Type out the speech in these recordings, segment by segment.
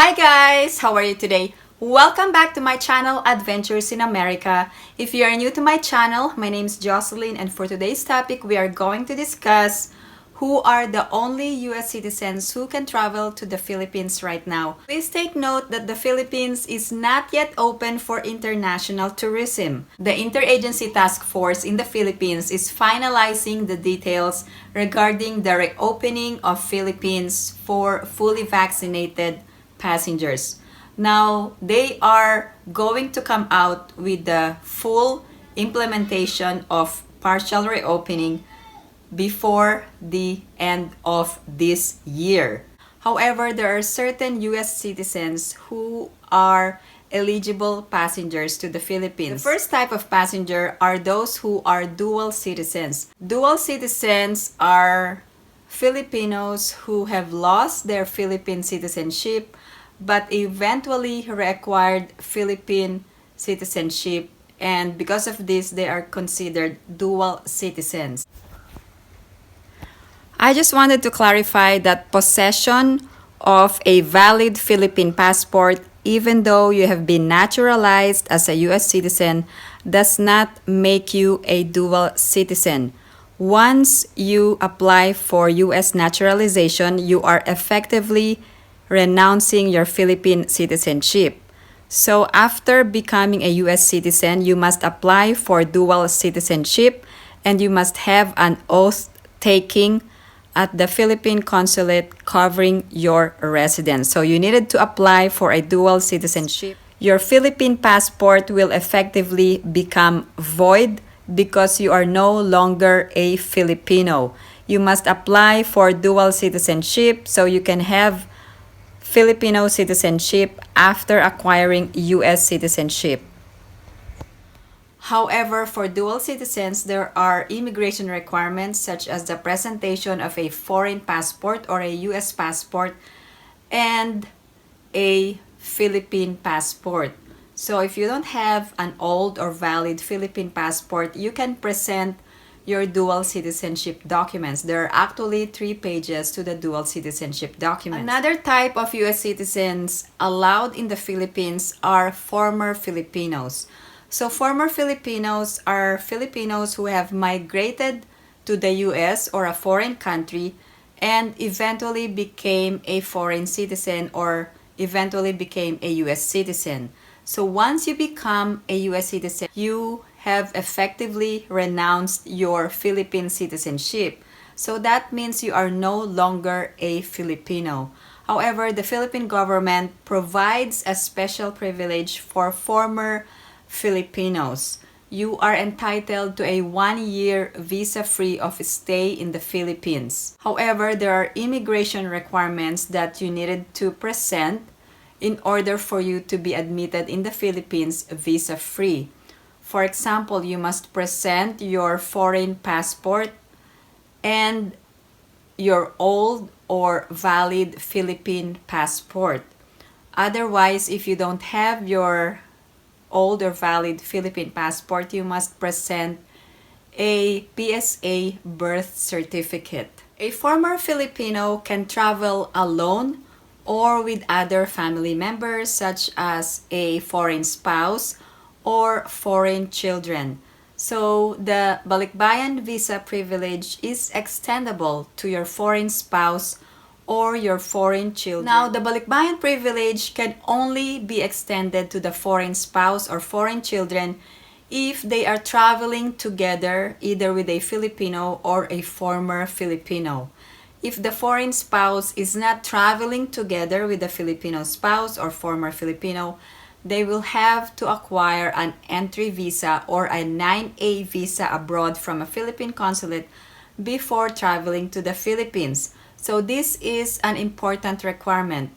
Hi guys! How are you today? Welcome back to my channel, Adventures in America. If you are new to my channel, my name is Jocelyn, and for today's topic, we are going to discuss who are the only US citizens who can travel to the Philippines right now. Please take note that the Philippines is not yet open for international tourism. The Interagency Task Force in the Philippines is finalizing the details regarding the reopening of Philippines for fully vaccinated passengers. Now, they are going to come out with the full implementation of partial reopening before the end of this year. However, there are certain US citizens who are eligible passengers to the Philippines. The first type of passenger are those who are dual citizens. Dual citizens are Filipinos who have lost their Philippine citizenship but eventually reacquired Philippine citizenship, and because of this, they are considered dual citizens. I just wanted to clarify that possession of a valid Philippine passport, even though you have been naturalized as a US citizen, does not make you a dual citizen. Once you apply for US naturalization, you are effectively renouncing your Philippine citizenship. So after becoming a US citizen, you must apply for dual citizenship and you must have an oath taking at the Philippine consulate covering your residence. So you needed to apply for a dual citizenship. Your Philippine passport will effectively become void because you are no longer a Filipino. You must apply for dual citizenship so you can have Filipino citizenship after acquiring US citizenship. However, for dual citizens, there are immigration requirements such as the presentation of a foreign passport or a US passport and a Philippine passport. So if you don't have an old or valid Philippine passport, you can present your dual citizenship documents. There are actually 3 pages to the dual citizenship documents. Another type of US citizens allowed in the Philippines are former Filipinos. So former Filipinos are Filipinos who have migrated to the US or a foreign country and eventually became a foreign citizen or eventually became a US citizen. So once you become a US citizen, you have effectively renounced your Philippine citizenship. So that means you are no longer a Filipino. However, the Philippine government provides a special privilege for former Filipinos. You are entitled to a 1-year visa-free of stay in the Philippines. However, there are immigration requirements that you needed to present in order for you to be admitted in the Philippines visa-free. For example, you must present your foreign passport and your old or valid Philippine passport. Otherwise, if you don't have your old or valid Philippine passport, you must present a PSA birth certificate. A former Filipino can travel alone or with other family members such as a foreign spouse or foreign children. So the Balikbayan visa privilege is extendable to your foreign spouse or your foreign children. Now, the Balikbayan privilege can only be extended to the foreign spouse or foreign children if they are traveling together either with a Filipino or a former Filipino. If the foreign spouse is not traveling together with the Filipino spouse or former Filipino, they will have to acquire an entry visa or a 9A visa abroad from a Philippine consulate before traveling to the Philippines. So this is an important requirement.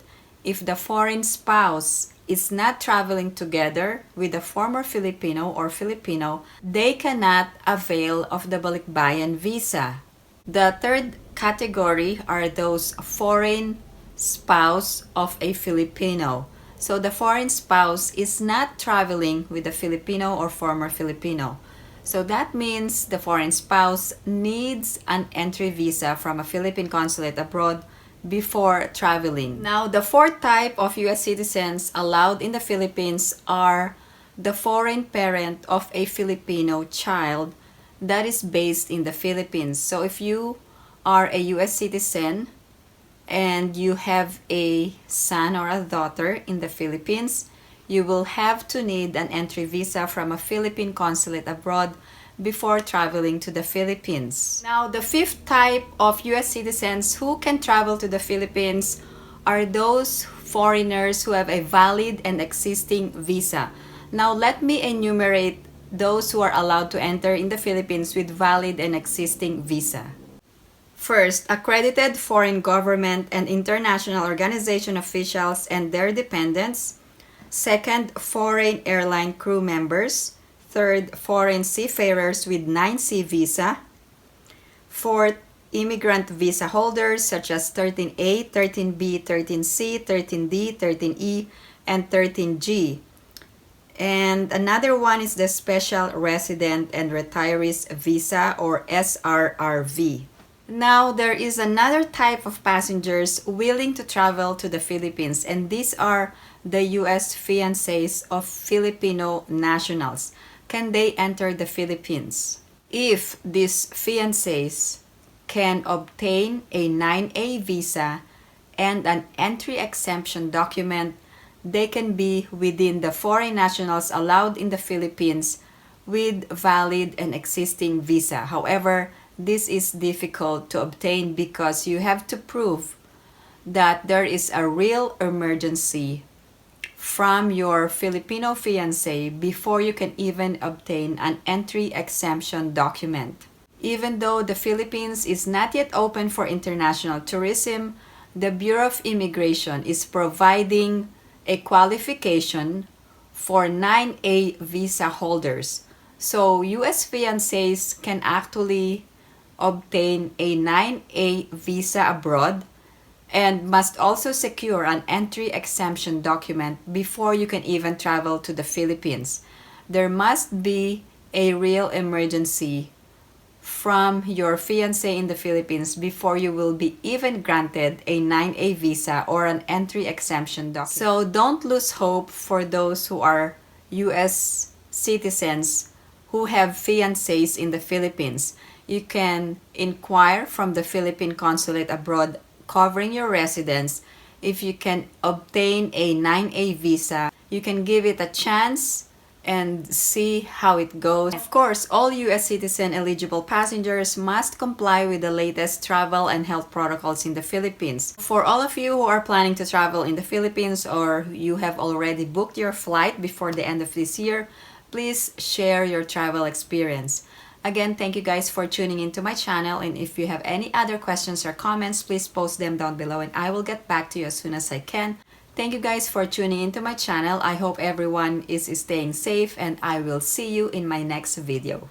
If the foreign spouse is not traveling together with the former Filipino or Filipino, they cannot avail of the Balikbayan visa. The third category are those foreign spouse of a Filipino. So the foreign spouse is not traveling with a Filipino or former Filipino. So that means the foreign spouse needs an entry visa from a Philippine consulate abroad before traveling. Now, the fourth type of U.S. citizens allowed in the Philippines are the foreign parent of a Filipino child that is based in the Philippines. So if you are a U.S. citizen and you have a son or a daughter in the Philippines, you will have to need an entry visa from a Philippine consulate abroad before traveling to the Philippines. Now, the fifth type of U.S. citizens who can travel to the Philippines are those foreigners who have a valid and existing visa. Now, let me enumerate those who are allowed to enter in the Philippines with valid and existing visa. First, accredited foreign government and international organization officials and their dependents. Second, foreign airline crew members. Third, foreign seafarers with 9C visa. Fourth, immigrant visa holders such as 13A, 13B, 13C, 13D, 13E, and 13G. And another one is the Special Resident and Retirees Visa or SRRV. Now, there is another type of passengers willing to travel to the Philippines, and these are the U.S. fiancés of Filipino nationals. Can they enter the Philippines? If these fiancés can obtain a 9A visa and an entry exemption document, they can be within the foreign nationals allowed in the Philippines with valid and existing visa. However, this is difficult to obtain because you have to prove that there is a real emergency from your Filipino fiancé before you can even obtain an entry exemption document. Even though the Philippines is not yet open for international tourism, the Bureau of Immigration is providing a qualification for 9A visa holders. So U.S. fiancés can actually obtain a 9A visa abroad and must also secure an entry exemption document before you can even travel to the Philippines. There must be a real emergency from your fiancé in the Philippines before you will be even granted a 9A visa or an entry exemption document. So don't lose hope for those who are U.S. citizens who have fiancés in the Philippines. You can inquire from the Philippine consulate abroad covering your residence. If you can obtain a 9A visa, you can give it a chance and see how it goes. Of course, all U.S. citizen eligible passengers must comply with the latest travel and health protocols in the Philippines. For all of you who are planning to travel in the Philippines or you have already booked your flight before the end of this year, please share your travel experience. Again, thank you guys for tuning into my channel, and if you have any other questions or comments, please post them down below and I will get back to you as soon as I can. Thank you guys for tuning into my channel. I hope everyone is staying safe and I will see you in my next video.